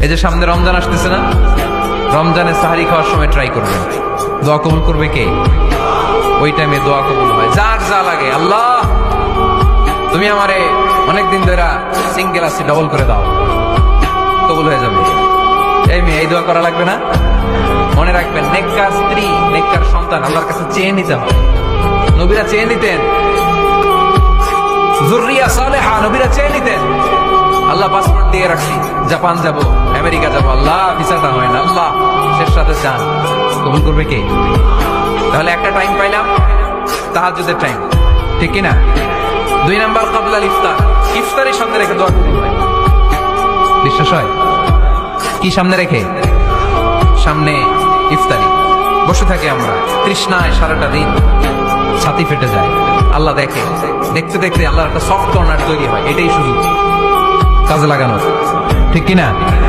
এই যে সামনে রমজান আসতেছে না, রমজানে সাহারি খাওয়ার সময় ট্রাই করবেন, দোয়া কবুল করবে কে? ওই টাইমে দোয়া কবুল হয়। যার যা লাগে, আল্লাহ তুমি আমারে অনেকদিন ধরে সিঙ্গেল আছি, ডবল করে দাও, কবুল হয়ে যাবে। এই মেয়ে, এই দোয়া করা লাগবে না? মনে রাখবেন, নেককার স্ত্রী, নেককার সন্তান আল্লাহর কাছে চেয়ে নিতে হয়। নবীরা চেয়ে নিতেন, যুররিয়া সালেহা নবীরা চেয়ে নিতেন। আল্লাহ পাসপোর্ট দিয়ে রাখছি, জাপান যাব, আমেরিকা যাব, আল্লাহ ভিসাটা হয় না, আল্লাহ শেষ সাথে চান, কবুল করবে কে? তাহলে একটা টাইম পাইলাম, তাহাজ্জুদের টাইম, ঠিক কিনা? 2 নাম্বার ক্বাবলাল ইফতার, ইফতারের সামনে রেখে দোয়া কবুল হয়। বিশ্বাস হয়? কি সামনে রেখে? সামনে ইফতারি, বসে থাকি আমরা তৃষ্ণায় সারাটা দিন, ছাতি ফেটে যায়। আল্লাহ দেখে, দেখতে দেখতে আল্লাহর একটা সফট কর্নার তৈরি হয়। এটাই সুযোগ কাজে লাগানো, ঠিক কিনা?